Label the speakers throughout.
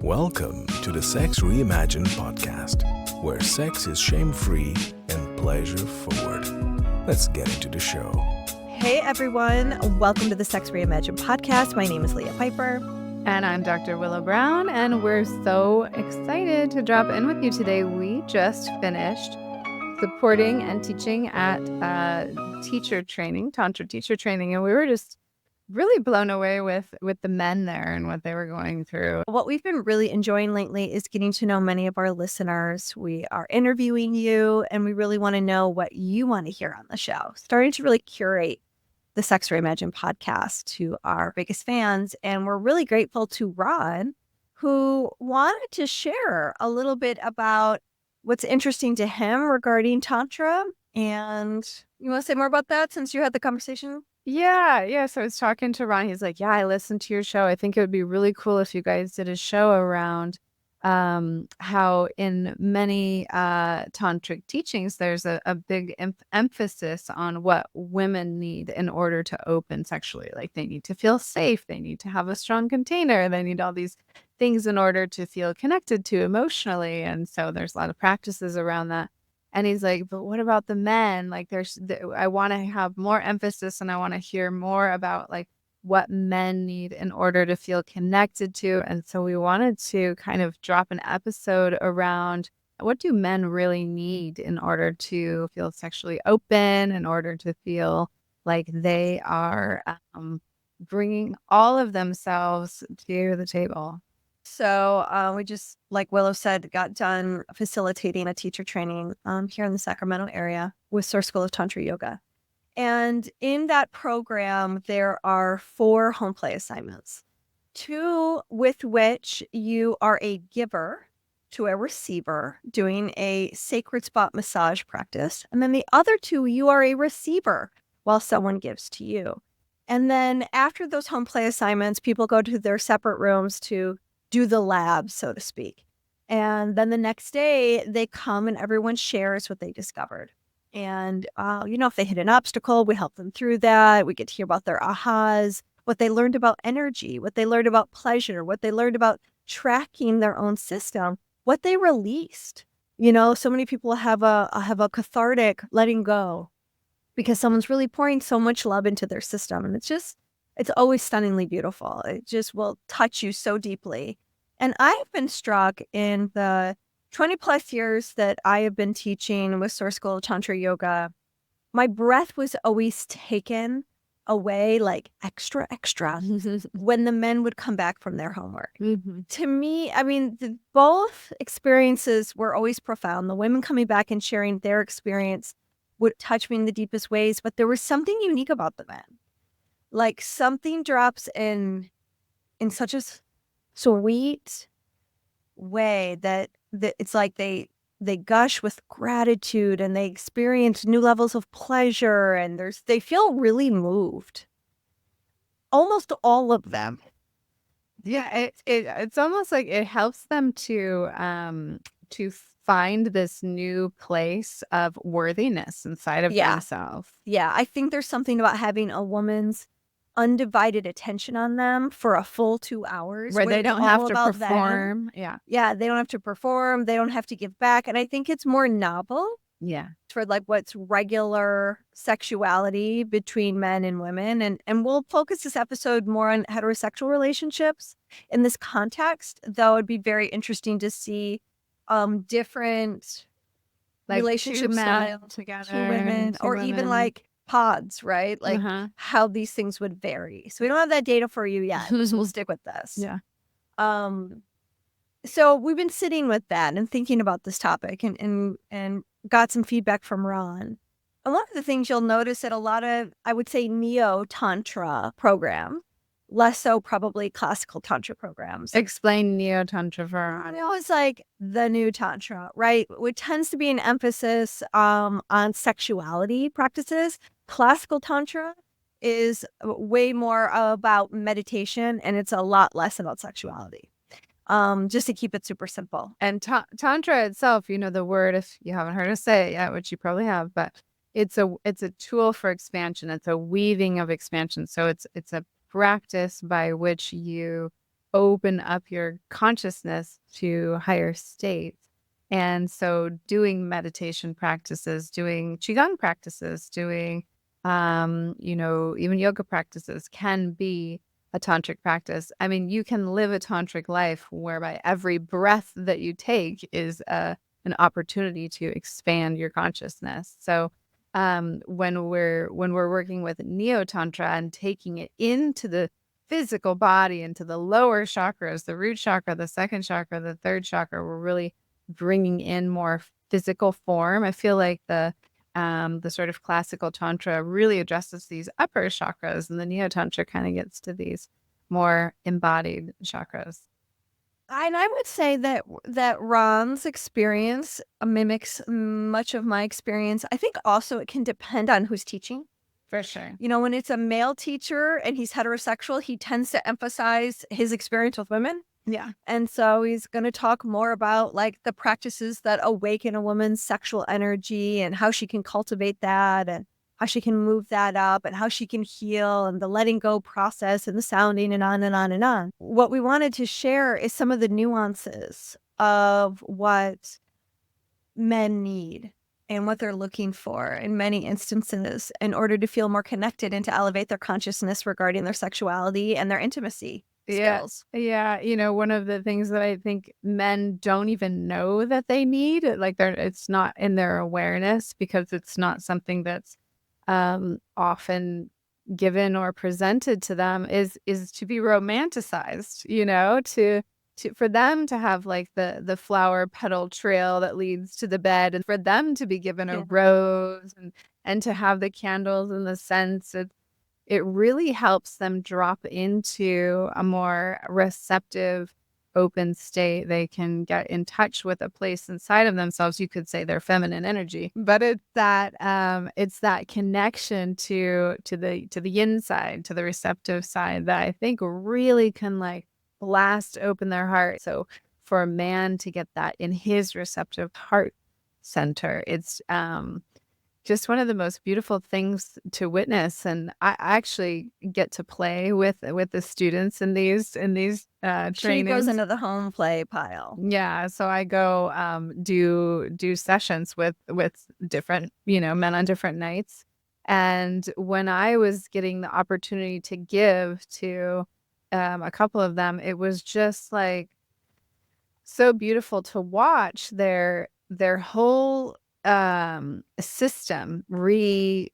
Speaker 1: Welcome to the Sex Reimagined podcast, where sex is shame-free and pleasure-forward. Let's get into the show.
Speaker 2: Hey everyone, welcome to the Sex Reimagined podcast. My name is Leah Piper.
Speaker 3: And I'm Dr. Willow Brown, and we're so excited to drop in with you today. We just finished supporting and teaching at teacher training, Tantra teacher training, and we were just really blown away with the men there and what they were going through.
Speaker 2: What we've been really enjoying lately is getting to know many of our listeners. We are interviewing you, and we really want to know what you want to hear on the show. Starting to really curate the Sex Reimagined podcast to our biggest fans, and we're really grateful to Ron, who wanted to share a little bit about what's interesting to him regarding Tantra. And you want to say more about that since you had the conversation?
Speaker 3: Yeah. So I was talking to Ron. He's like, yeah, I listened to your show. I think it would be really cool if you guys did a show around how in many tantric teachings, there's a big emphasis on what women need in order to open sexually. Like they need to feel safe. They need to have a strong container. They need all these things in order to feel connected to emotionally. And so there's a lot of practices around that. And he's like, but what about the men? Like I want to have more emphasis and I want to hear more about like what men need in order to feel connected to. And so we wanted to kind of drop an episode around what do men really need in order to feel sexually open, in order to feel like they are bringing all of themselves to the table.
Speaker 2: So we just, like Willow said, got done facilitating a teacher training here in the Sacramento area with Source School of Tantra Yoga. And in that program, there are 4 home play assignments, 2 with which you are a giver to a receiver doing a sacred spot massage practice. And then the other 2, you are a receiver while someone gives to you. And then after those home play assignments, people go to their separate rooms to do the lab, so to speak. And then the next day they come and everyone shares what they discovered. And, if they hit an obstacle, we help them through that. We get to hear about their ahas, what they learned about energy, what they learned about pleasure, what they learned about tracking their own system, what they released. So many people have a cathartic letting go because someone's really pouring so much love into their system. And it's always stunningly beautiful. It just will touch you so deeply. And I've been struck in the 20 plus years that I have been teaching with Source School of Tantra Yoga, my breath was always taken away like extra when the men would come back from their homework.
Speaker 3: Mm-hmm.
Speaker 2: To me, both experiences were always profound. The women coming back and sharing their experience would touch me in the deepest ways, but there was something unique about the men. Like something drops in such a sweet way that it's like they gush with gratitude and they experience new levels of pleasure and they feel really moved. Almost all of them.
Speaker 3: Yeah, it's almost like it helps them to find this new place of worthiness inside of themselves.
Speaker 2: Yeah, I think there's something about having a woman's undivided attention on them for a full 2 hours.
Speaker 3: Where they don't have to perform.
Speaker 2: Them. Yeah, they don't have to perform. They don't have to give back. And I think it's more novel.
Speaker 3: Yeah.
Speaker 2: For like what's regular sexuality between men and women. And we'll focus this episode more on heterosexual relationships in this context, though it'd be very interesting to see different
Speaker 3: like
Speaker 2: relationship styles
Speaker 3: together,
Speaker 2: 2 women, or even like pods, right? Like how these things would vary. So we don't have that data for you yet. So we'll stick with this.
Speaker 3: Yeah.
Speaker 2: So we've been sitting with that and thinking about this topic and got some feedback from Ron. And one of the things you'll notice at a lot of, I would say, Neo Tantra program, less so probably classical Tantra programs.
Speaker 3: Explain Neo Tantra for Ron.
Speaker 2: It's like the new Tantra, right? Which tends to be an emphasis on sexuality practices. Classical Tantra is way more about meditation, and it's a lot less about sexuality. Just to keep it super simple.
Speaker 3: And Tantra itself, the word, if you haven't heard us say it yet, which you probably have, but it's a tool for expansion. It's a weaving of expansion. So it's a practice by which you open up your consciousness to higher states. And so doing meditation practices, doing qigong practices, doing even yoga practices can be a tantric practice. I mean, you can live a tantric life whereby every breath that you take is an opportunity to expand your consciousness. So when we're working with Neo Tantra and taking it into the physical body, into the lower chakras, the root chakra, the second chakra, the third chakra, we're really bringing in more physical form. I feel like the sort of classical tantra really addresses these upper chakras, and the Neo Tantra kind of gets to these more embodied chakras.
Speaker 2: And I would say that Ron's experience mimics much of my experience. I think also it can depend on who's teaching.
Speaker 3: For sure.
Speaker 2: When it's a male teacher and he's heterosexual, he tends to emphasize his experience with women.
Speaker 3: Yeah.
Speaker 2: And so he's going to talk more about like the practices that awaken a woman's sexual energy and how she can cultivate that and how she can move that up and how she can heal and the letting go process and the sounding and on and on and on. What we wanted to share is some of the nuances of what men need and what they're looking for in many instances in order to feel more connected and to elevate their consciousness regarding their sexuality and their intimacy skills.
Speaker 3: Yeah. One of the things that I think men don't even know that they need, like it's not in their awareness because it's not something that's often given or presented to them is to be romanticized, for them to have like the flower petal trail that leads to the bed, and for them to be given a rose and to have the candles and the scents. It really helps them drop into a more receptive, open state. They can get in touch with a place inside of themselves. You could say their feminine energy, but it's that connection to the inside, to the receptive side that I think really can like blast open their heart. So for a man to get that in his receptive heart center, it's just one of the most beautiful things to witness. And I actually get to play with the students in these trainings.
Speaker 2: She goes into the home play pile.
Speaker 3: Yeah, so I go do sessions with different men on different nights. And when I was getting the opportunity to give to a couple of them, it was just like so beautiful to watch their whole system regenerate.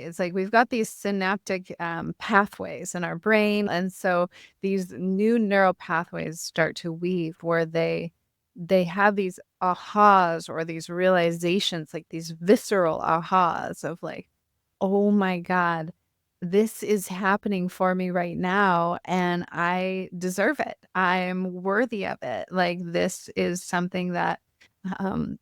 Speaker 3: It's like we've got these synaptic pathways in our brain, and so these new neural pathways start to weave where they have these ahas or these realizations, like these visceral ahas of like, oh my God, this is happening for me right now and I deserve it. I'm worthy of it. Like this is something that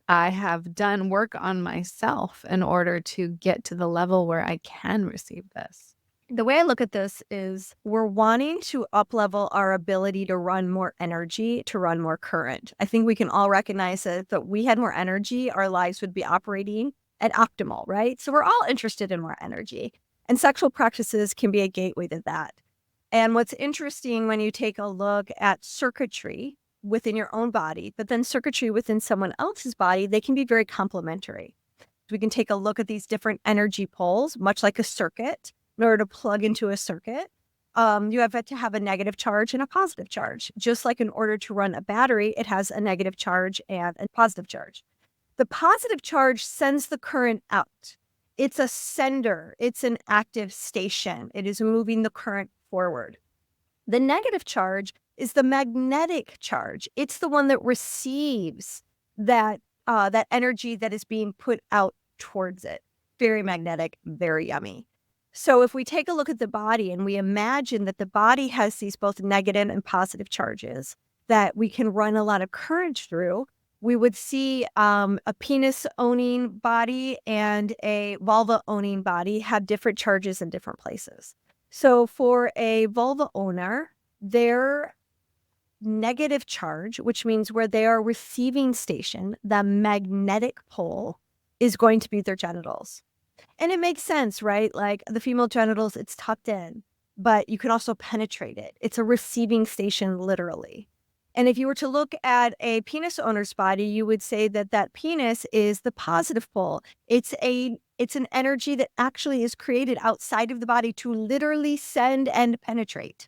Speaker 3: I have done work on myself in order to get to the level where I can receive this.
Speaker 2: The way I look at this is we're wanting to up-level our ability to run more energy, to run more current. I think we can all recognize that if we had more energy, our lives would be operating at optimal, right? So we're all interested in more energy. And sexual practices can be a gateway to that. And what's interesting when you take a look at circuitry within your own body, but then circuitry within someone else's body, they can be very complementary. We can take a look at these different energy poles, much like a circuit. In order to plug into a circuit, you have to have a negative charge and a positive charge. Just like in order to run a battery, it has a negative charge and a positive charge. The positive charge sends the current out. It's a sender. It's an active station. It is moving the current forward. The negative charge is the magnetic charge. It's the one that receives that energy that is being put out towards it. Very magnetic, very yummy. So if we take a look at the body and we imagine that the body has these both negative and positive charges that we can run a lot of current through, we would see a penis-owning body and a vulva-owning body have different charges in different places. So for a vulva owner, their negative charge, which means where they are receiving station, the magnetic pole is going to be their genitals. And it makes sense, right? Like the female genitals, it's tucked in. but you can also penetrate it. It's a receiving station, literally. And if you were to look at a penis owner's body, you would say that that penis is the positive pole. It's an energy that actually is created outside of the body to literally send and penetrate.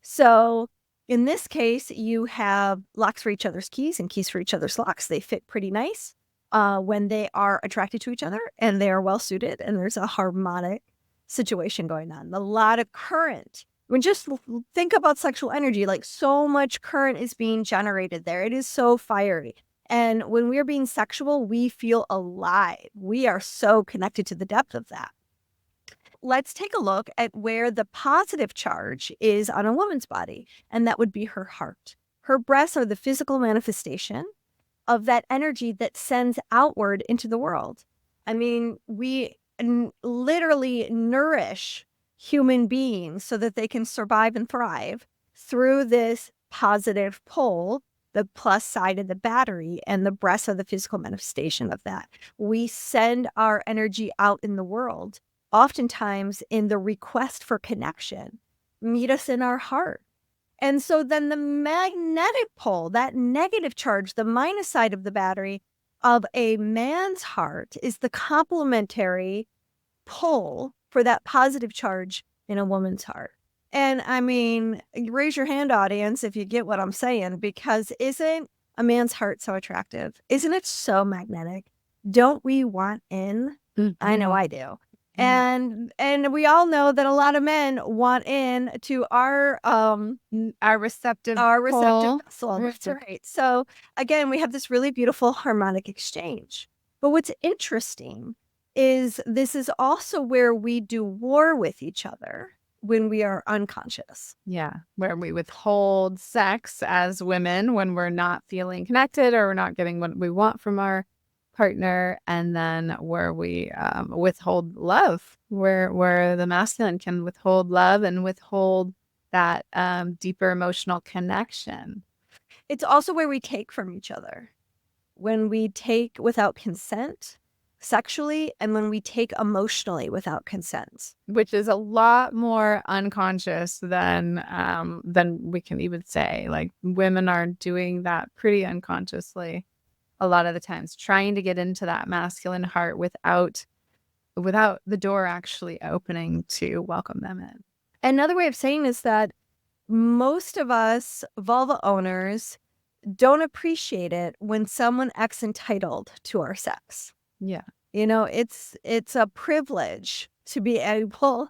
Speaker 2: So in this case, you have locks for each other's keys and keys for each other's locks. They fit pretty nice when they are attracted to each other and they are well suited and there's a harmonic situation going on. A lot of current. When just think about sexual energy, like so much current is being generated there. It is so fiery. And when we're being sexual, we feel alive. We are so connected to the depth of that. Let's take a look at where the positive charge is on a woman's body, and that would be her heart. Her breasts are the physical manifestation of that energy that sends outward into the world. I mean, we literally nourish human beings so that they can survive and thrive through this positive pole, the plus side of the battery, and the breasts are the physical manifestation of that. We send our energy out in the world, oftentimes in the request for connection. Meet us in our heart. And so then the magnetic pole, that negative charge, the minus side of the battery of a man's heart, is the complementary pole for that positive charge in a woman's heart. And I mean, raise your hand, audience, if you get what I'm saying, because isn't a man's heart so attractive? Isn't it so magnetic? Don't we want in?
Speaker 3: Mhm.
Speaker 2: I know I do. And we all know that a lot of men want in to our
Speaker 3: receptive
Speaker 2: vessel.
Speaker 3: pole.
Speaker 2: That's right. So again, we have this really beautiful harmonic exchange. But what's interesting is this is also where we do war with each other when we are unconscious.
Speaker 3: Yeah, where we withhold sex as women when we're not feeling connected or we're not getting what we want from our partner, and then where we withhold love, where the masculine can withhold love and withhold that deeper emotional connection.
Speaker 2: It's also where we take from each other. When we take without consent sexually and when we take emotionally without consent.
Speaker 3: Which is a lot more unconscious than we can even say. Like, women are doing that pretty unconsciously a lot of the times, trying to get into that masculine heart without the door actually opening to welcome them in.
Speaker 2: Another way of saying is that most of us vulva owners don't appreciate it when someone acts entitled to our sex.
Speaker 3: Yeah.
Speaker 2: You know, it's a privilege to be able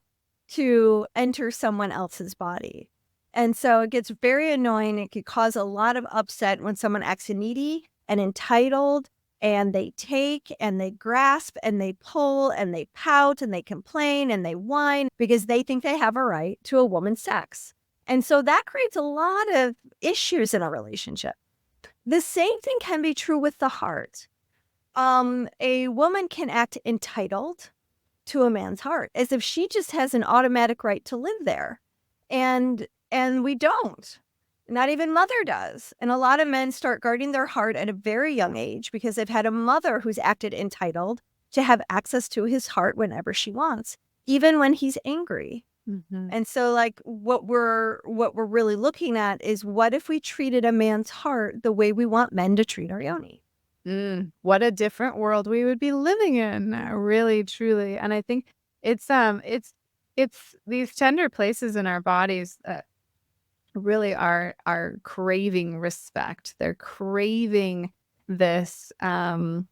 Speaker 2: to enter someone else's body. And so it gets very annoying. It could cause a lot of upset when someone acts needy and entitled, and they take and they grasp and they pull and they pout and they complain and they whine because they think they have a right to a woman's sex. And so that creates a lot of issues in a relationship. The same thing can be true with the heart. A woman can act entitled to a man's heart as if she just has an automatic right to live there. And we don't. Not even mother does. And a lot of men start guarding their heart at a very young age because they've had a mother who's acted entitled to have access to his heart whenever she wants, even when he's angry.
Speaker 3: Mm-hmm.
Speaker 2: And so like what we're really looking at is, what if we treated a man's heart the way we want men to treat our yoni?
Speaker 3: What a different world we would be living in, really, truly. And I think it's these tender places in our bodies that really are craving respect. They're craving this, honoring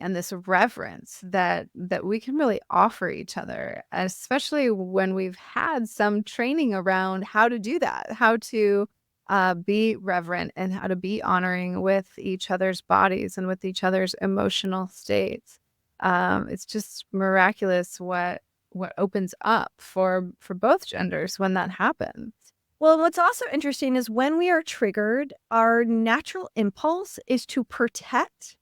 Speaker 3: and this reverence that we can really offer each other, especially when we've had some training around how to do that, how to be reverent and how to be honoring with each other's bodies and with each other's emotional states. It's just miraculous what opens up for both genders when that happens.
Speaker 2: Well, what's also interesting is when we are triggered, our natural impulse is to protect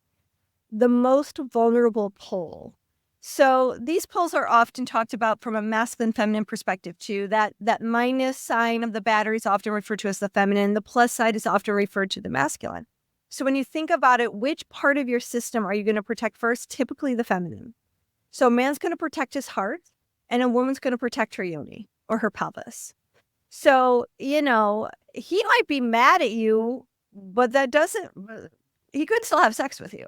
Speaker 2: the most vulnerable pole. So these poles are often talked about from a masculine feminine perspective too. That minus sign of the battery is often referred to as the feminine. The plus side is often referred to the masculine. So when you think about it, which part of your system are you going to protect first? Typically the feminine. So a man's going to protect his heart and a woman's going to protect her yoni or her pelvis. So, he might be mad at you, but that doesn't, he could still have sex with you.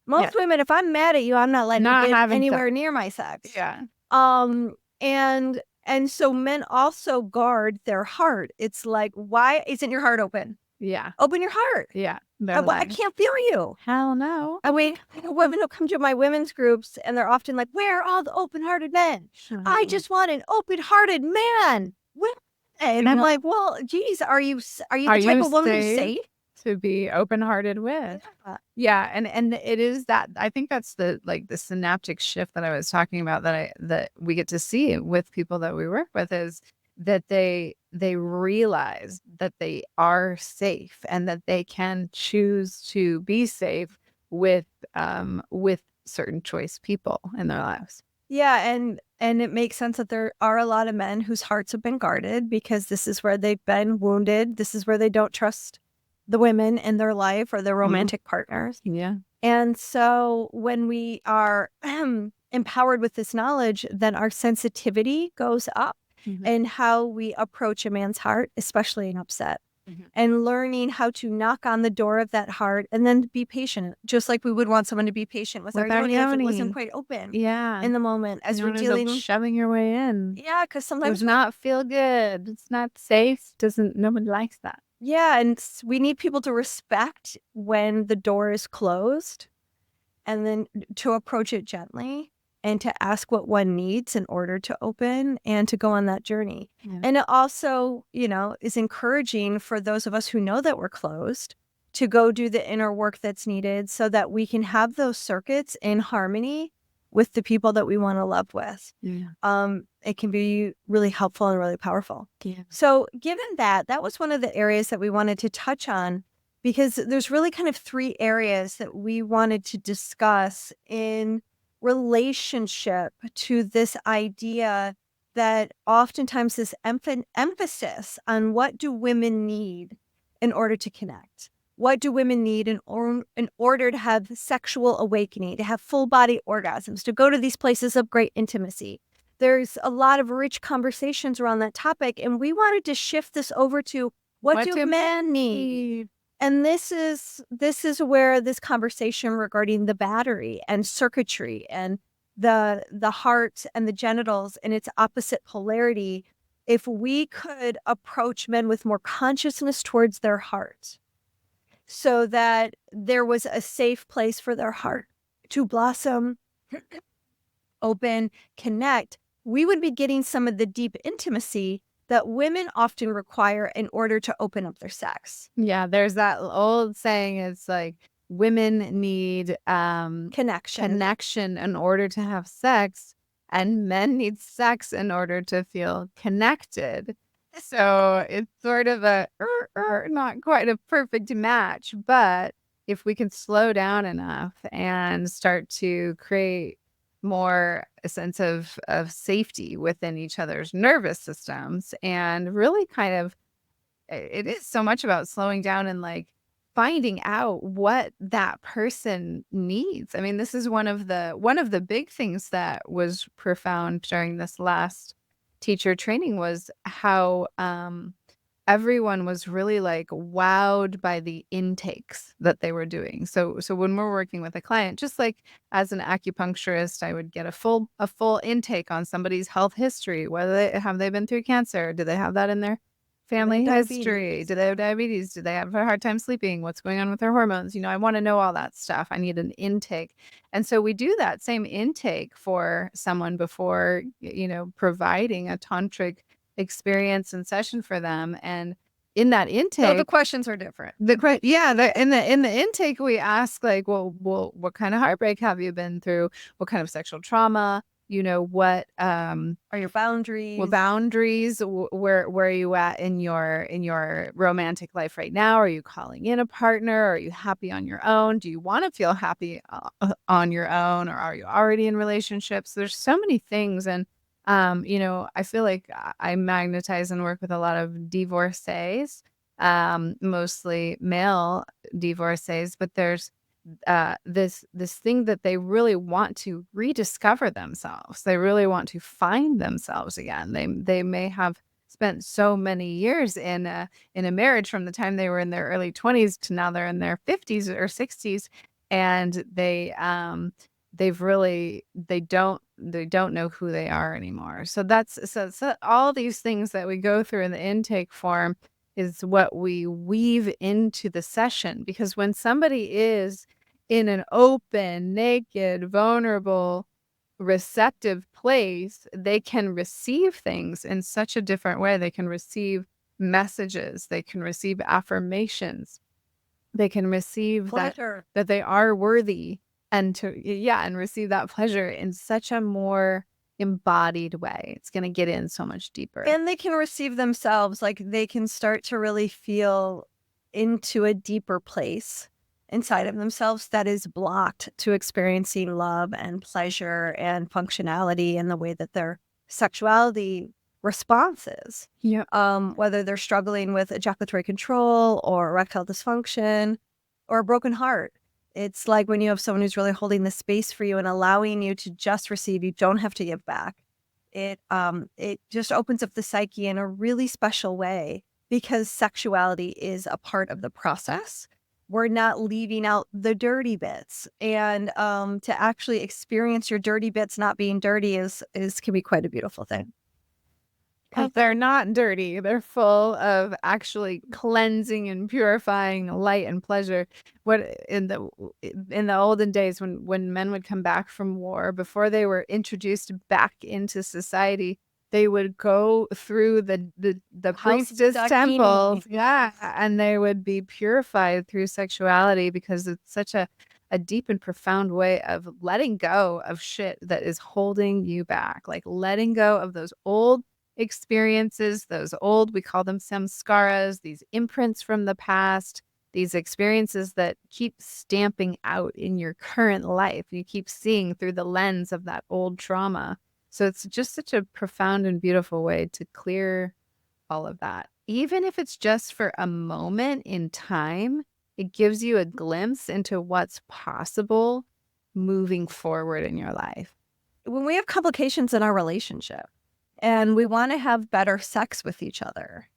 Speaker 2: Most women, if I'm mad at you, I'm not letting you get anywhere near my sex.
Speaker 3: Yeah.
Speaker 2: And so men also guard their heart. It's like, why isn't your heart open?
Speaker 3: Yeah.
Speaker 2: Open your heart.
Speaker 3: Yeah.
Speaker 2: I can't feel you.
Speaker 3: Hell no.
Speaker 2: I mean, women who come to my women's groups and they're often like, where are all the open-hearted men? I just want an open-hearted man. And I'm like, well, geez, are you the type of woman who's safe
Speaker 3: to be open-hearted with? Yeah. And it is that, I think that's the synaptic shift that I was talking about that we get to see with people that we work with, is that they realize that they are safe and that they can choose to be safe with certain choice people in their lives.
Speaker 2: Yeah, and it makes sense that there are a lot of men whose hearts have been guarded because this is where they've been wounded. This is where they don't trust the women in their life or their romantic partners.
Speaker 3: Yeah.
Speaker 2: And so when we are empowered with this knowledge, then our sensitivity goes up and how we approach a man's heart, especially in upset. And learning how to knock on the door of that heart and then be patient, just like we would want someone to be patient with our yoni if it wasn't quite open in the moment as we're dealing with
Speaker 3: shoving your way in.
Speaker 2: Yeah, because sometimes
Speaker 3: does not feel good. It's not safe. Nobody likes that.
Speaker 2: Yeah, and we need people to respect when the door is closed and then to approach it gently and to ask what one needs in order to open and to go on that journey. Yeah. And it also, is encouraging for those of us who know that we're closed to go do the inner work that's needed so that we can have those circuits in harmony with the people that we want to love with. Yeah. It can be really helpful and really powerful. Yeah. So given that was one of the areas that we wanted to touch on, because there's really kind of 3 areas that we wanted to discuss in relationship to this idea that oftentimes this emphasis on what do women need in order to connect. What do women need in order to have sexual awakening, to have full body orgasms, to go to these places of great intimacy? There's a lot of rich conversations around that topic, and we wanted to shift this over to what do men need? And this is where this conversation regarding the battery and circuitry and the heart and the genitals and its opposite polarity, if we could approach men with more consciousness towards their heart, so that there was a safe place for their heart to blossom, open, connect, we would be getting some of the deep intimacy that women often require in order to open up their sex.
Speaker 3: Yeah, there's that old saying, it's like women need
Speaker 2: connection
Speaker 3: in order to have sex, and men need sex in order to feel connected. So it's sort of a not quite a perfect match, but if we can slow down enough and start to create more a sense of safety within each other's nervous systems, and really kind of, it is so much about slowing down and finding out what that person needs. I mean, this is one of the big things that was profound during this last teacher training, was how everyone was really wowed by the intakes that they were doing. So when we're working with a client, just like as an acupuncturist, I would get a full intake on somebody's health history. Whether have they been through cancer? Do they have that in their family history? Do they have diabetes? Do they have a hard time sleeping? What's going on with their hormones? I want to know all that stuff. I need an intake. And so we do that same intake for someone before, providing a tantric experience and session for them. And in that intake,
Speaker 2: so the questions are different.
Speaker 3: In the intake, we ask well, what kind of heartbreak have you been through? What kind of sexual trauma? What are
Speaker 2: your boundaries?
Speaker 3: What boundaries? Where are you at in your romantic life right now? Are you calling in a partner? Are you happy on your own? Do you want to feel happy on your own, or are you already in relationships? There's so many things, and I feel like I magnetize and work with a lot of divorcees, mostly male divorcees, but there's this thing that they really want to rediscover themselves. They really want to find themselves again. They may have spent so many years in a marriage from the time they were in their early 20s to now they're in their 50s or 60s, and they don't know who they are anymore. So so all these things that we go through in the intake form is what we weave into the session, because when somebody is in an open, naked, vulnerable, receptive place, they can receive things in such a different way. They can receive messages, they can receive affirmations, they can receive
Speaker 2: Pleasure.
Speaker 3: that they are worthy, and and receive that pleasure in such a more embodied way. It's going to get in so much deeper.
Speaker 2: And they can receive themselves, like they can start to really feel into a deeper place inside of themselves that is blocked to experiencing love and pleasure and functionality in the way that their sexuality responses.
Speaker 3: Yeah.
Speaker 2: Whether they're struggling with ejaculatory control or erectile dysfunction or a broken heart. It's like when you have someone who's really holding the space for you and allowing you to just receive, you don't have to give back. It just opens up the psyche in a really special way, because sexuality is a part of the process. We're not leaving out the dirty bits, and to actually experience your dirty bits not being dirty is can be quite a beautiful thing.
Speaker 3: Because they're not dirty. They're full of actually cleansing and purifying light and pleasure. What in the olden days when men would come back from war, before they were introduced back into society, they would go through the priestess temples. Yeah. And they would be purified through sexuality, because it's such a deep and profound way of letting go of shit that is holding you back. Like letting go of those old experiences, we call them samskaras, these imprints from the past, these experiences that keep stamping out in your current life. You keep seeing through the lens of that old trauma. So it's just such a profound and beautiful way to clear all of that. Even if it's just for a moment in time, it gives you a glimpse into what's possible moving forward in your life.
Speaker 2: When we have complications in our relationship and we want to have better sex with each other,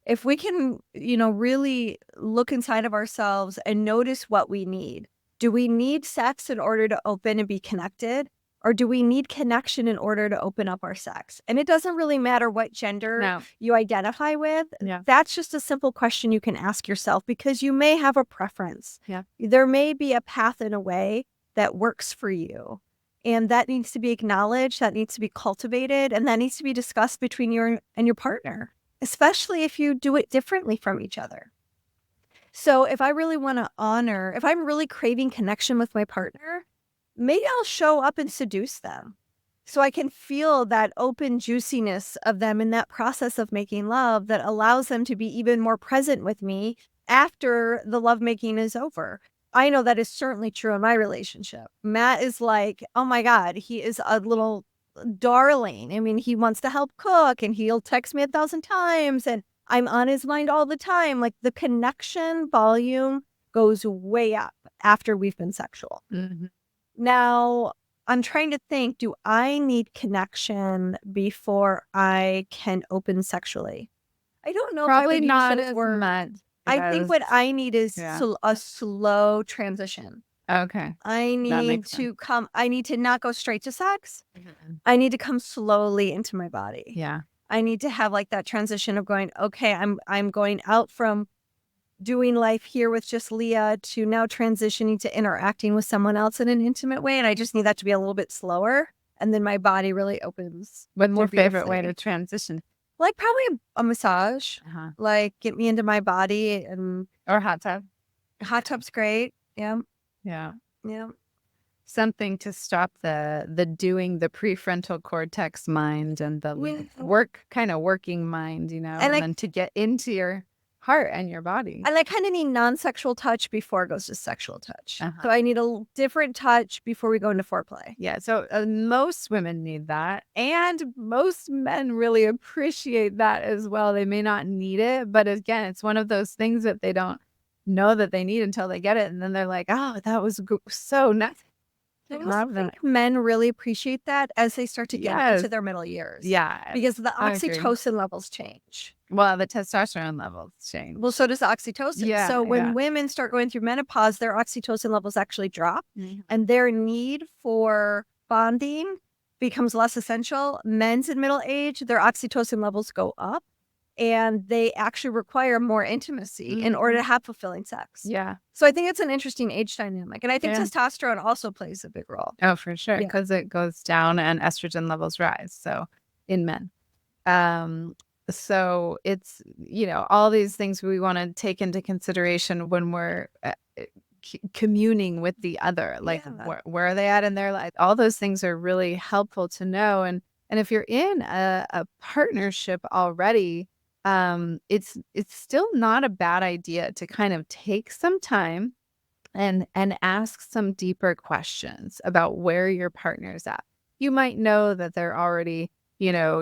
Speaker 2: if we can, really look inside of ourselves and notice what we need. Do we need sex in order to open and be connected? Or do we need connection in order to open up our sex? And it doesn't really matter what gender you identify with.
Speaker 3: Yeah.
Speaker 2: That's just a simple question you can ask yourself, because you may have a preference.
Speaker 3: Yeah.
Speaker 2: There may be a path in a way that works for you. And that needs to be acknowledged, that needs to be cultivated, and that needs to be discussed between you and your partner, especially if you do it differently from each other. So if I really want to honor, if I'm really craving connection with my partner, maybe I'll show up and seduce them so I can feel that open juiciness of them in that process of making love that allows them to be even more present with me after the lovemaking is over. I know that is certainly true in my relationship. Matt is like, oh my God, he is a little darling. I mean, he wants to help cook and he'll text me 1,000 times and I'm on his mind all the time. Like the connection volume goes way up after we've been sexual.
Speaker 3: Mm-hmm.
Speaker 2: Now, I'm trying to think, do I need connection before I can open sexually? I don't know.
Speaker 3: Probably
Speaker 2: if I would
Speaker 3: not
Speaker 2: use
Speaker 3: as
Speaker 2: word.
Speaker 3: much.
Speaker 2: I think what I need is a slow transition.
Speaker 3: Okay.
Speaker 2: I need to I need to not go straight to sex.
Speaker 3: Mm-hmm.
Speaker 2: I need to come slowly into my body.
Speaker 3: Yeah.
Speaker 2: I need to have like that transition of going, okay, I'm going out from doing life here with just Leah to now transitioning to interacting with someone else in an intimate way. And I just need that to be a little bit slower. And then my body really opens.
Speaker 3: What's your favorite way to transition?
Speaker 2: Like probably a massage, like get me into my body,
Speaker 3: or hot tub.
Speaker 2: Hot tub's great. Yeah.
Speaker 3: Yeah.
Speaker 2: Yeah.
Speaker 3: Something to stop the doing the prefrontal cortex mind and the working mind, and then to get into your heart and your body.
Speaker 2: And I kind of need non-sexual touch before it goes to sexual touch. So I need a different touch before we go into foreplay.
Speaker 3: Yeah. So most women need that. And most men really appreciate that as well. They may not need it. But again, it's one of those things that they don't know that they need until they get it. And then they're like, oh, that was so nice.
Speaker 2: I
Speaker 3: I
Speaker 2: also
Speaker 3: love that.
Speaker 2: think men really appreciate that as they start to get
Speaker 3: Yes.
Speaker 2: into their middle years.
Speaker 3: Yeah.
Speaker 2: Because the
Speaker 3: I agree.
Speaker 2: oxytocin levels change.
Speaker 3: Well, the testosterone levels change.
Speaker 2: Well, so does the oxytocin.
Speaker 3: Yeah,
Speaker 2: So when
Speaker 3: yeah.
Speaker 2: women start going through menopause, their oxytocin levels actually drop
Speaker 3: Mhm.
Speaker 2: and their need for bonding becomes less essential. Men's in middle age, their oxytocin levels go up and they actually require more intimacy in order to have fulfilling sex.
Speaker 3: Yeah.
Speaker 2: So I think it's an interesting age dynamic. And I think
Speaker 3: Yeah.
Speaker 2: testosterone also plays a big role.
Speaker 3: Oh, for sure.
Speaker 2: Yeah.
Speaker 3: Because it goes down and estrogen levels rise. So in men. So it's, all these things we want to take into consideration when we're communing with the other, like
Speaker 2: Yeah.
Speaker 3: where are they at in their life? All those things are really helpful to know. And if you're in a partnership already, it's still not a bad idea to kind of take some time and ask some deeper questions about where your partner's at. You might know that they're already,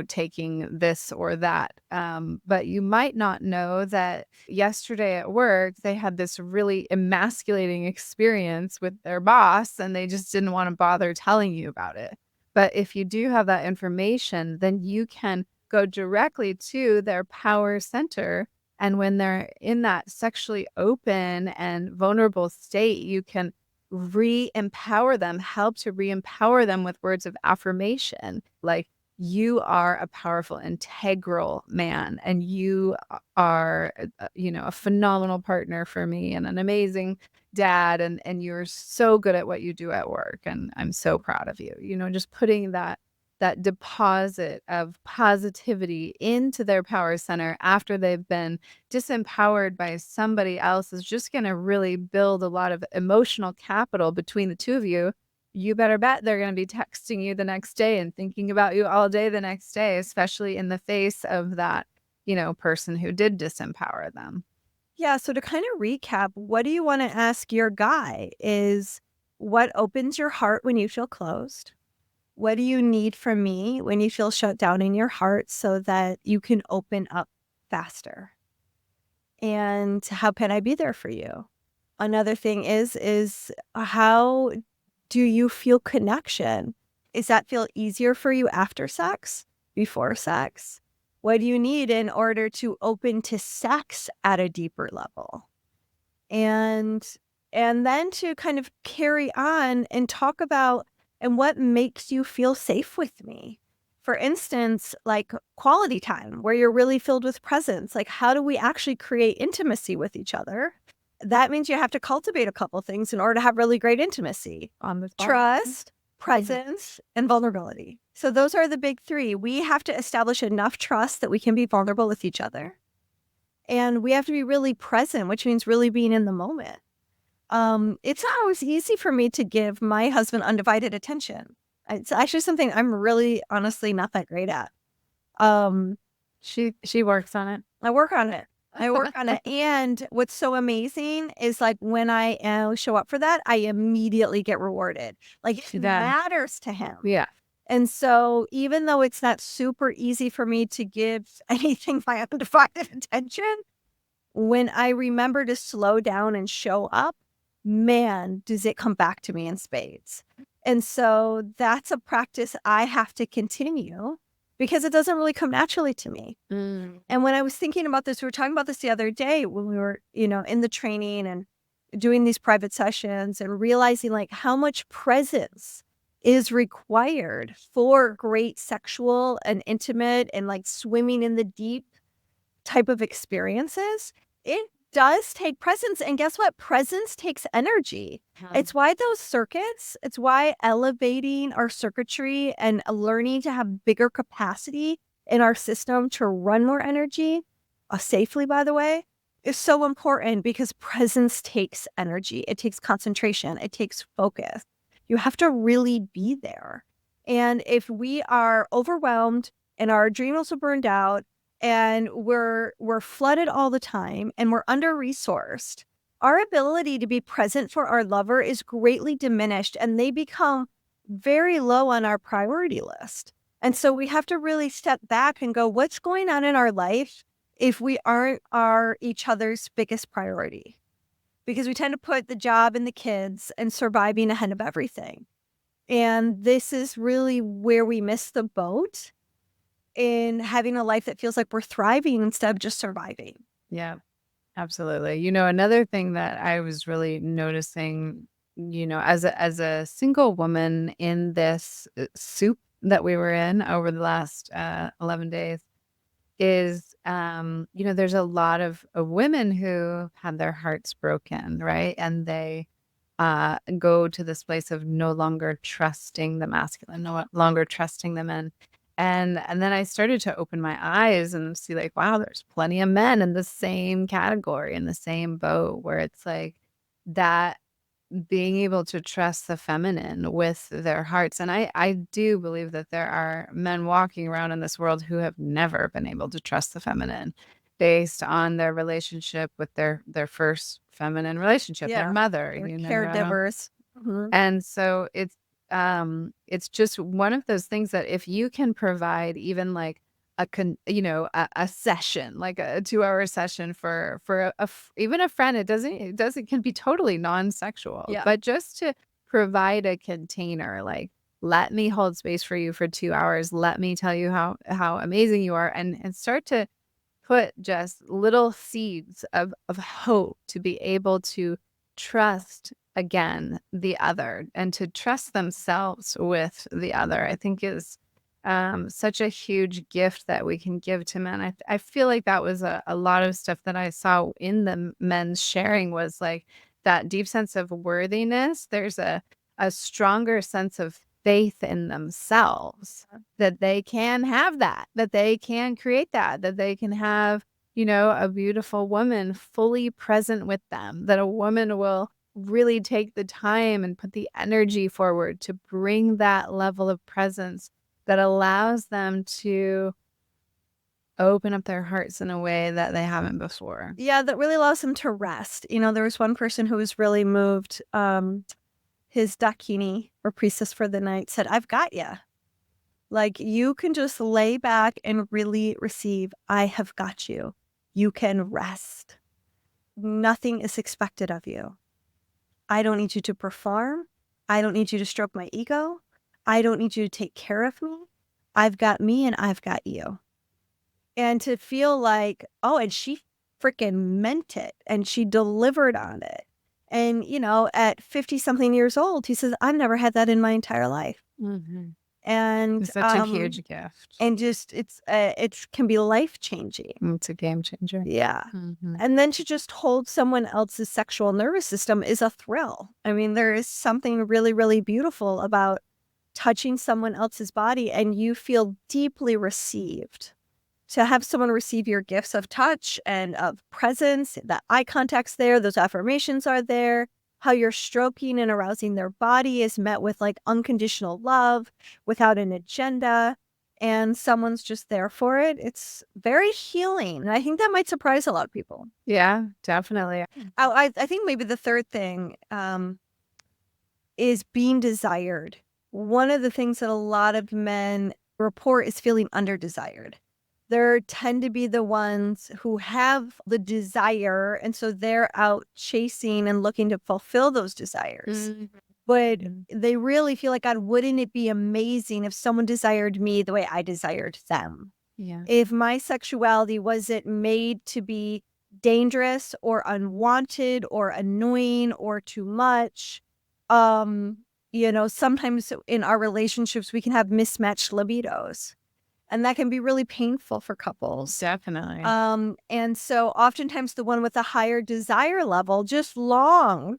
Speaker 3: taking this or that. But you might not know that yesterday at work, they had this really emasculating experience with their boss and they just didn't want to bother telling you about it. But if you do have that information, then you can go directly to their power center. And when they're in that sexually open and vulnerable state, you can re-empower them, help to re-empower them with words of affirmation. Like, you are a powerful, integral man, and you are, a phenomenal partner for me and an amazing dad. And you're so good at what you do at work. And I'm so proud of you. Just putting that deposit of positivity into their power center after they've been disempowered by somebody else is just going to really build a lot of emotional capital between the two of you. You better bet they're going to be texting you the next day and thinking about you all day the next day, especially in the face of that, person who did disempower them.
Speaker 2: Yeah. So to kind of recap, what do you want to ask your guy is what opens your heart when you feel closed? What do you need from me when you feel shut down in your heart so that you can open up faster? And how can I be there for you? Another thing is how do you feel connection? Does that feel easier for you after sex, before sex? What do you need in order to open to sex at a deeper level? And then to kind of carry on and talk about and what makes you feel safe with me. For instance, like quality time where you're really filled with presence. Like, how do we actually create intimacy with each other? That means you have to cultivate a couple things in order to have really great intimacy.
Speaker 3: On the spot.
Speaker 2: Trust, presence, and vulnerability. So those are the big three. We have to establish enough trust that we can be vulnerable with each other. And we have to be really present, which means really being in the moment. It's not always easy for me to give my husband undivided attention. It's actually something I'm really honestly not that great at.
Speaker 3: She works on it.
Speaker 2: I work on it. And what's so amazing is like when I show up for that, I immediately get rewarded. Like it matters to him.
Speaker 3: Yeah.
Speaker 2: And so even though it's not super easy for me to give anything my undivided attention, when I remember to slow down and show up, man, does it come back to me in spades. And so that's a practice I have to continue because it doesn't really come naturally to me. And when I was thinking about this, we were talking about this the other day when we were, in the training and doing these private sessions and realizing like how much presence is required for great sexual and intimate and like swimming in the deep type of experiences. It does take presence. And guess what? Presence takes energy. It's why those circuits, it's why elevating our circuitry and learning to have bigger capacity in our system to run more energy safely, by the way, is so important because presence takes energy. It takes concentration. It takes focus. You have to really be there. And if we are overwhelmed and our adrenals are burned out, and we're flooded all the time and we're under-resourced, our ability to be present for our lover is greatly diminished and they become very low on our priority list. And so we have to really step back and go, what's going on in our life if we aren't each other's biggest priority? because we tend to put the job and the kids and surviving ahead of everything. And this is really where we miss the boat in having a life that feels like we're thriving instead of just surviving.
Speaker 3: Yeah, absolutely. Another thing that I was really noticing, as a single woman in this soup that we were in over the last 11 days is, there's a lot of women who had their hearts broken, right? And they go to this place of no longer trusting the masculine, no longer trusting the men. And then I started to open my eyes and see like, wow, there's plenty of men in the same category, in the same boat, where it's like that being able to trust the feminine with their hearts. And I do believe that there are men walking around in this world who have never been able to trust the feminine based on their relationship with their first feminine relationship, their mother,
Speaker 2: Or caregivers.
Speaker 3: And so it's just one of those things that if you can provide even like a session, like a 2-hour session for even a friend, it can be totally non-sexual, but just to provide a container, like, let me hold space for you for 2 hours. Let me tell you how amazing you are, and start to put just little seeds of hope to be able to trust again the other and to trust themselves with the other, I think is such a huge gift that we can give to men. I feel like that was a lot of stuff that I saw in the men's sharing was like that deep sense of worthiness. There's a stronger sense of faith in themselves that they can have that they can create that they can have, a beautiful woman fully present with them, that a woman will really take the time and put the energy forward to bring that level of presence that allows them to open up their hearts in a way that they haven't before.
Speaker 2: Yeah, that really allows them to rest. There was one person who was really moved. His Dakini, or priestess for the night, said, I've got you. Like, you can just lay back and really receive. I have got you. You can rest. Nothing is expected of you. I don't need you to perform. I don't need you to stroke my ego. I don't need you to take care of me. I've got me and I've got you. And to feel like, oh, and she freaking meant it and she delivered on it. And, at 50 something years old, he says, I've never had that in my entire life.
Speaker 3: Mm-hmm.
Speaker 2: And
Speaker 3: it's such a huge gift.
Speaker 2: And just, it can be life changing.
Speaker 3: It's a game changer.
Speaker 2: Yeah.
Speaker 3: Mm-hmm.
Speaker 2: And then to just hold someone else's sexual nervous system is a thrill. I mean, there is something really, really beautiful about touching someone else's body and you feel deeply received. To have someone receive your gifts of touch and of presence, that eye contact's there, those affirmations are there, how you're stroking and arousing their body is met with like unconditional love without an agenda, and someone's just there for it. It's very healing. And I think that might surprise a lot of people.
Speaker 3: Yeah, definitely.
Speaker 2: I think maybe the third thing is being desired. One of the things that a lot of men report is feeling under-desired. There tend to be the ones who have the desire, and so they're out chasing and looking to fulfill those desires. Mm-hmm. But they really feel like, God, wouldn't it be amazing if someone desired me the way I desired them?
Speaker 3: Yeah.
Speaker 2: If my sexuality wasn't made to be dangerous or unwanted or annoying or too much. Sometimes in our relationships, we can have mismatched libidos. And that can be really painful for couples.
Speaker 3: Definitely.
Speaker 2: And so oftentimes the one with a higher desire level just long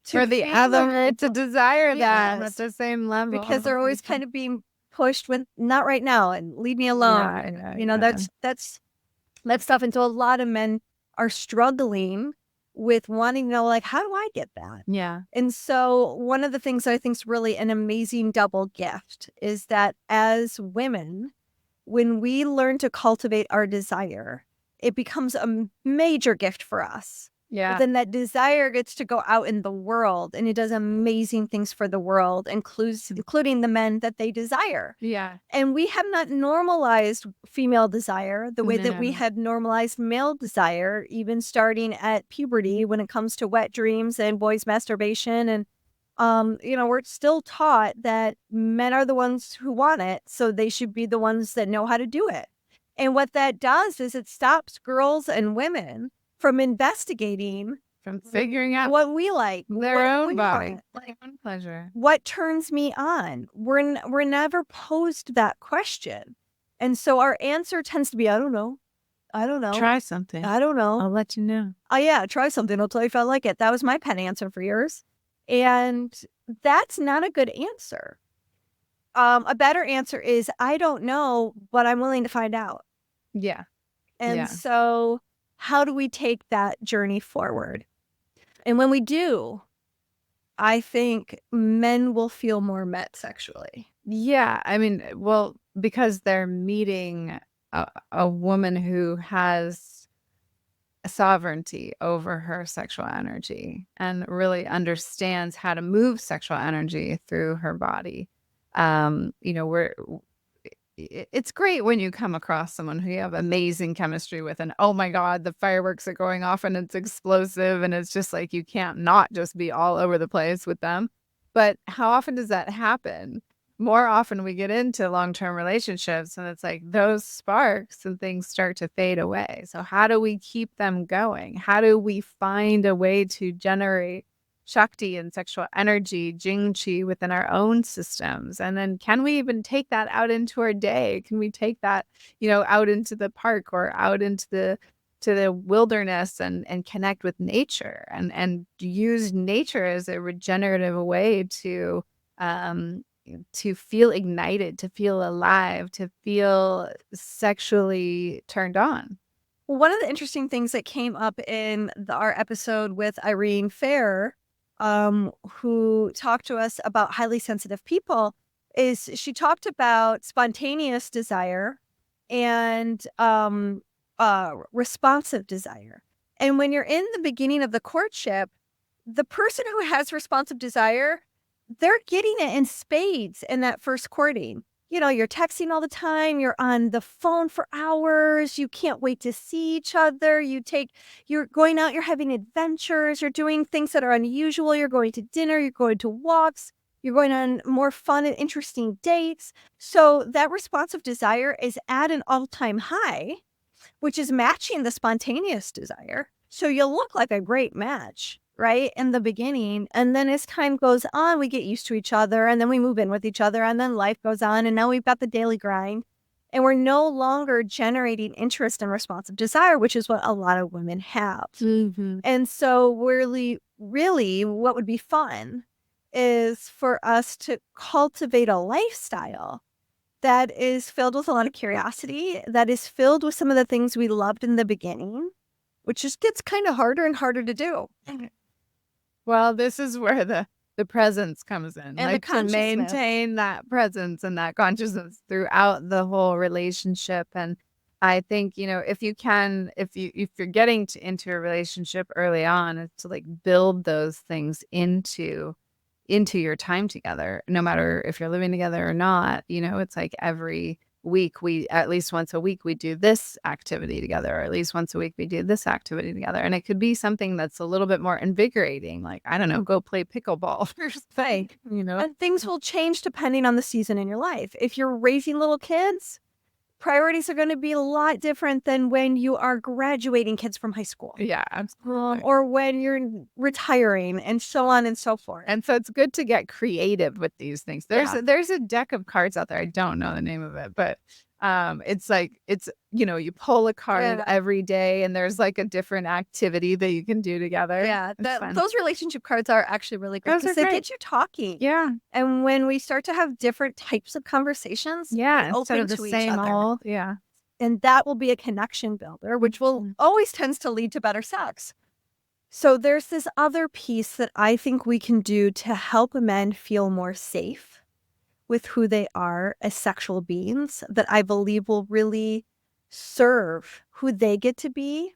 Speaker 3: for the other to desire that at the same level.
Speaker 2: Because they're always kind of being pushed with, not right now, and leave me alone. That's stuff. And so a lot of men are struggling with wanting to know, like, how do I get that?
Speaker 3: Yeah.
Speaker 2: And so one of the things that I think is really an amazing double gift is that as women, when we learn to cultivate our desire, it becomes a major gift for us. But then that desire gets to go out in the world and it does amazing things for the world, including the men that they desire.
Speaker 3: Yeah.
Speaker 2: And we have not normalized female desire the way that we
Speaker 3: No.
Speaker 2: had normalized male desire, even starting at puberty when it comes to wet dreams and boys' masturbation. And, we're still taught that men are the ones who want it, so they should be the ones that know how to do it. And what that does is it stops girls and women from investigating,
Speaker 3: from figuring out
Speaker 2: what we like,
Speaker 3: their
Speaker 2: what
Speaker 3: own
Speaker 2: we
Speaker 3: body,
Speaker 2: want,
Speaker 3: their own pleasure.
Speaker 2: what turns me on. We're never posed that question. And so our answer tends to be, I don't know.
Speaker 3: Try something.
Speaker 2: I don't know.
Speaker 3: I'll let you know.
Speaker 2: Oh yeah, try something. I'll tell you if I like it. That was my pet answer for years. And that's not a good answer. A better answer is, I don't know, but I'm willing to find out.
Speaker 3: Yeah.
Speaker 2: And so how do we take that journey forward? And when we do, I think men will feel more met sexually.
Speaker 3: Yeah. I mean, well, because they're meeting a woman who has sovereignty over her sexual energy and really understands how to move sexual energy through her body. It's great when you come across someone who you have amazing chemistry with, and oh my God, the fireworks are going off and it's explosive, and it's just like you can't not just be all over the place with them. But how often does that happen? More often we get into long-term relationships and it's like those sparks and things start to fade away. So how do we keep them going? How do we find a way to generate Shakti and sexual energy, Jing Qi within our own systems? And then can we even take that out into our day? Can we take that, out into the park or out into the wilderness and connect with nature and use nature as a regenerative way to feel ignited, to feel alive, to feel sexually turned on?
Speaker 2: One of the interesting things that came up in our episode with Irene Fair, who talked to us about highly sensitive people, is she talked about spontaneous desire and responsive desire. And when you're in the beginning of the courtship, the person who has responsive desire, they're getting it in spades in that first courting. You're texting all the time. You're on the phone for hours. You can't wait to see each other. You're going out, you're having adventures. You're doing things that are unusual. You're going to dinner. You're going to walks. You're going on more fun and interesting dates. So that responsive desire is at an all-time high, which is matching the spontaneous desire. So you'll look like a great match, right, in the beginning. And then as time goes on, we get used to each other and then we move in with each other and then life goes on. And now we've got the daily grind and we're no longer generating interest and responsive desire, which is what a lot of women have.
Speaker 3: Mm-hmm.
Speaker 2: And so really, what would be fun is for us to cultivate a lifestyle that is filled with a lot of curiosity, that is filled with some of the things we loved in the beginning, which just gets kind of harder and harder to do.
Speaker 3: Well, this is where the presence comes in,
Speaker 2: And
Speaker 3: like
Speaker 2: the
Speaker 3: to
Speaker 2: consciousness.
Speaker 3: maintain that presence and that consciousness throughout the whole relationship. And I think, if you're getting into a relationship early on, it's to like build those things into your time together, no matter if you're living together or not. It's like every week at least once a week we do this activity together, or at least once a week we do this activity together. And it could be something that's a little bit more invigorating, like, I don't know, go play pickleball or something,
Speaker 2: And things will change depending on the season in your life. If you're raising little kids, priorities are going to be a lot different than when you are graduating kids from high school.
Speaker 3: Yeah, absolutely.
Speaker 2: Or when you're retiring and so on and so forth.
Speaker 3: And so it's good to get creative with these things. There's a deck of cards out there. I don't know the name of it, but it's like, you pull a card every day and there's like a different activity that you can do together.
Speaker 2: Yeah, those relationship cards are actually really great
Speaker 3: Those are
Speaker 2: because they
Speaker 3: great.
Speaker 2: get you talking.
Speaker 3: Yeah.
Speaker 2: And when we start to have different types of conversations,
Speaker 3: Yeah.
Speaker 2: we
Speaker 3: Instead
Speaker 2: open
Speaker 3: of the
Speaker 2: to each
Speaker 3: same
Speaker 2: other.
Speaker 3: old. Yeah.
Speaker 2: And that will be a connection builder, which will always tends to lead to better sex. So there's this other piece that I think we can do to help men feel more safe with who they are as sexual beings, that I believe will really serve who they get to be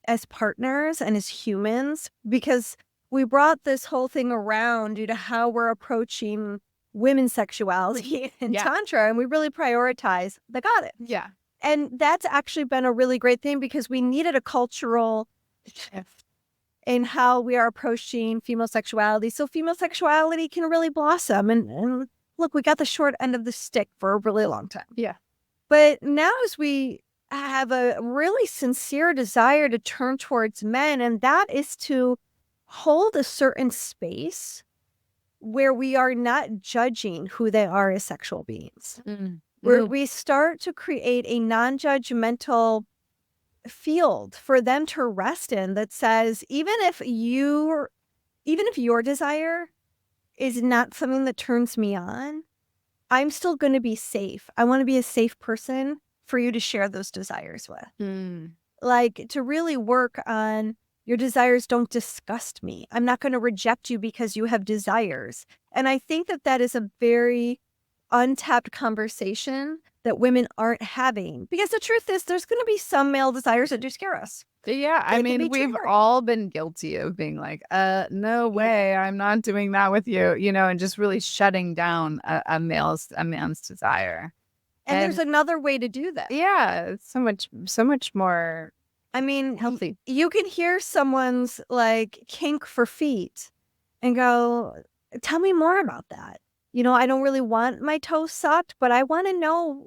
Speaker 2: as partners and as humans, because we brought this whole thing around due to how we're approaching women's sexuality and
Speaker 3: Yeah.
Speaker 2: Tantra, and we really prioritize the goddess.
Speaker 3: Yeah.
Speaker 2: And that's actually been a really great thing because we needed a cultural shift in how we are approaching female sexuality. So female sexuality can really blossom. And look, we got the short end of the stick for a really long time.
Speaker 3: Yeah.
Speaker 2: But now as we have a really sincere desire to turn towards men, and that is to hold a certain space where we are not judging who they are as sexual beings, where we start to create a non-judgmental field for them to rest in that says, even if your desire is not something that turns me on, I'm still going to be safe. I want to be a safe person for you to share those desires with. Like, to really work on your desires don't disgust me. I'm not going to reject you because you have desires. And I think that that is a very untapped conversation that women aren't having, because the truth is there's going to be some male desires that do scare us.
Speaker 3: Yeah, I
Speaker 2: They can
Speaker 3: mean,
Speaker 2: be
Speaker 3: we've
Speaker 2: triggering.
Speaker 3: all been guilty of being like, no way, I'm not doing that with you, and just really shutting down a man's desire.
Speaker 2: And there's another way to do that.
Speaker 3: Yeah, it's so much more
Speaker 2: I mean,
Speaker 3: healthy.
Speaker 2: you can hear someone's like kink for feet and go, tell me more about that. I don't really want my toes sucked, but I want to know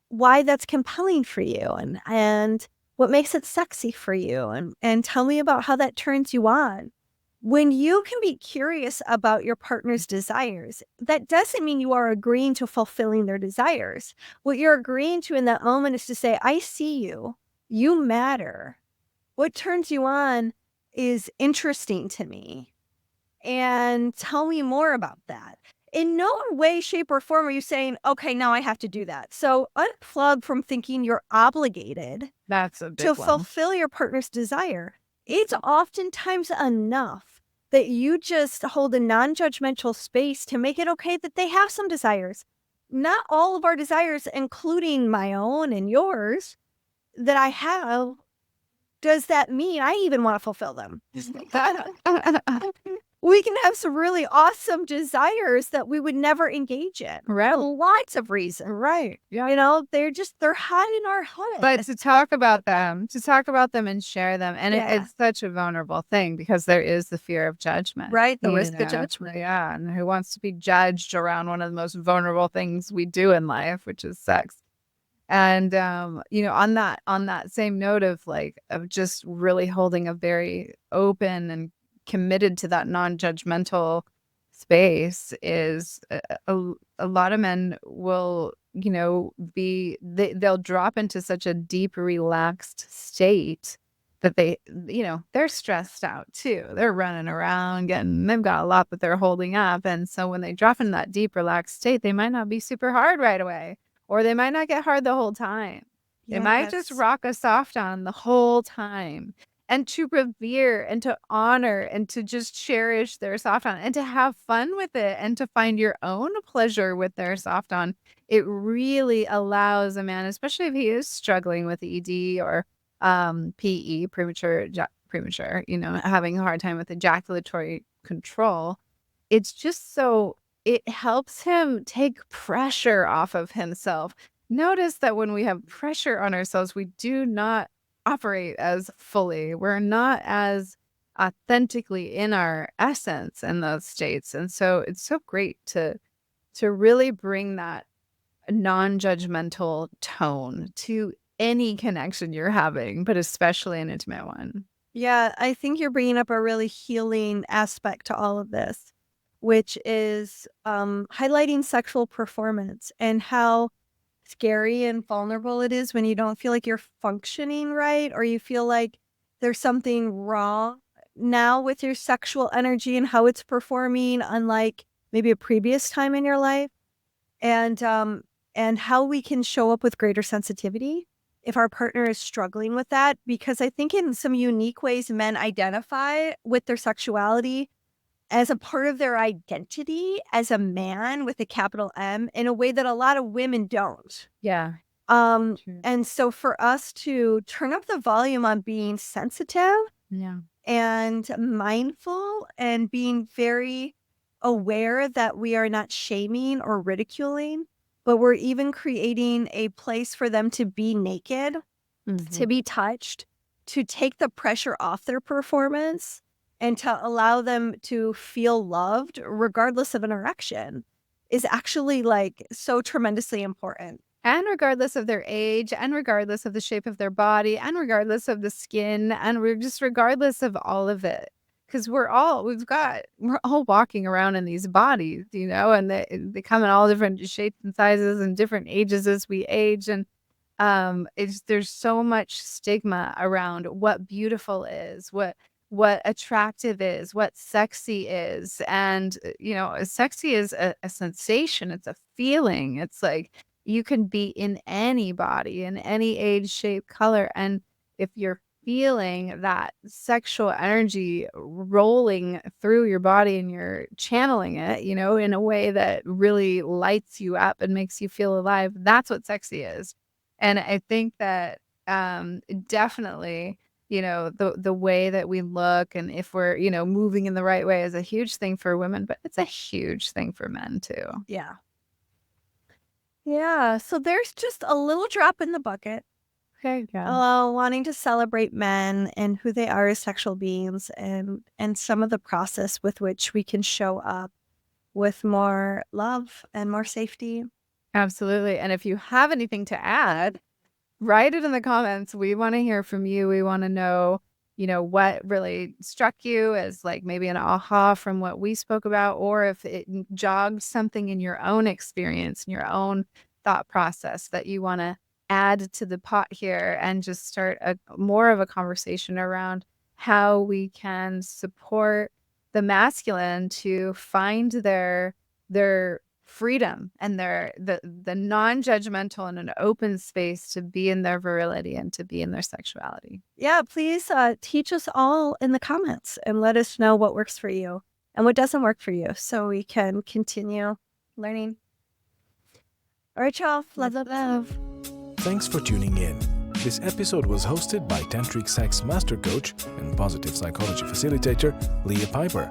Speaker 2: why that's compelling for you and what makes it sexy for you, and tell me about how that turns you on. When you can be curious about your partner's desires, that doesn't mean you are agreeing to fulfilling their desires. What you're agreeing to in that moment is to say, I see you. You matter. What turns you on is interesting to me. And tell me more about that. In no way, shape, or form are you saying, okay, now I have to do that. So unplug from thinking you're obligated
Speaker 3: That's a big
Speaker 2: to
Speaker 3: one.
Speaker 2: fulfill your partner's desire. It's oftentimes enough that you just hold a non-judgmental space to make it okay that they have some desires. Not all of our desires, including my own and yours, that I have, does that mean I even want to fulfill them? We can have some really awesome desires that we would never engage in.
Speaker 3: Right.
Speaker 2: For lots of reasons.
Speaker 3: Right. Yeah.
Speaker 2: They're high in our head.
Speaker 3: But to talk about them and share them. And
Speaker 2: Yeah.
Speaker 3: it's such a vulnerable thing because there is the fear of judgment.
Speaker 2: Right, the
Speaker 3: you
Speaker 2: risk of
Speaker 3: know?
Speaker 2: judgment.
Speaker 3: Yeah. And who wants to be judged around one of the most vulnerable things we do in life, which is sex. And, on that same note of just really holding a very open and committed to that non-judgmental space is a lot of men will, they'll drop into such a deep, relaxed state that they're stressed out too. They're running around they've got a lot that they're holding up. And so when they drop in that deep, relaxed state, they might not be super hard right away. Or they might not get hard the whole time. They might just
Speaker 2: Yes.
Speaker 3: rock a soft on the whole time. And to revere and to honor and to just cherish their soft on and to have fun with it and to find your own pleasure with their soft on. It really allows a man, especially if he is struggling with ED or PE, premature, having a hard time with ejaculatory control. It's just it helps him take pressure off of himself. Notice that when we have pressure on ourselves, we do not operate as fully. We're not as authentically in our essence in those states. And so it's so great to really bring that non-judgmental tone to any connection you're having, but especially an intimate one.
Speaker 2: Yeah, I think you're bringing up a really healing aspect to all of this, which is highlighting sexual performance and how scary and vulnerable it is when you don't feel like you're functioning right, or you feel like there's something wrong now with your sexual energy and how it's performing, unlike maybe a previous time in your life, and how we can show up with greater sensitivity if our partner is struggling with that. Because I think in some unique ways, men identify with their sexuality as a part of their identity as a man with a capital M in a way that a lot of women don't.
Speaker 3: Yeah. True.
Speaker 2: And so for us to turn up the volume on being sensitive
Speaker 3: Yeah.
Speaker 2: and mindful and being very aware that we are not shaming or ridiculing, but we're even creating a place for them to be naked, to be touched, to take the pressure off their performance and to allow them to feel loved regardless of an erection is actually like so tremendously important.
Speaker 3: And regardless of their age, and regardless of the shape of their body, and regardless of the skin, and we're just regardless of all of it. Because we're all walking around in these bodies, and they come in all different shapes and sizes and different ages as we age. And there's so much stigma around what beautiful is, what attractive is, what sexy is. And, sexy is a sensation. It's a feeling. It's like, you can be in any body, in any age, shape, color. And if you're feeling that sexual energy rolling through your body and you're channeling it, in a way that really lights you up and makes you feel alive, that's what sexy is. And I think that definitely, the way that we look and if we're, moving in the right way is a huge thing for women, but it's a huge thing for men too.
Speaker 2: Yeah. Yeah. So there's just a little drop in the bucket.
Speaker 3: Okay, yeah.
Speaker 2: Wanting to celebrate men and who they are as sexual beings and some of the process with which we can show up with more love and more safety.
Speaker 3: Absolutely. And if you have anything to add, write it in the comments. We want to hear from you. We want to know, what really struck you as like maybe an aha from what we spoke about, or if it jogged something in your own experience, in your own thought process that you want to add to the pot here and just start more of a conversation around how we can support the masculine to find their freedom and the non-judgmental and an open space to be in their virility and to be in their sexuality.
Speaker 2: Yeah, please teach us all in the comments and let us know what works for you and what doesn't work for you so we can continue learning. All right, y'all. Love.
Speaker 1: Thanks for tuning in. This episode was hosted by Tantric Sex Master Coach and Positive Psychology Facilitator Leah Piper,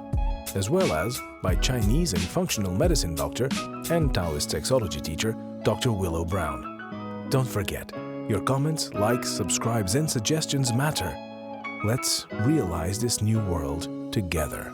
Speaker 1: as well as by Chinese and Functional Medicine Doctor and Taoist Sexology Teacher Dr. Willow Brown. Don't forget, your comments, likes, subscribes, and suggestions matter. Let's realize this new world together.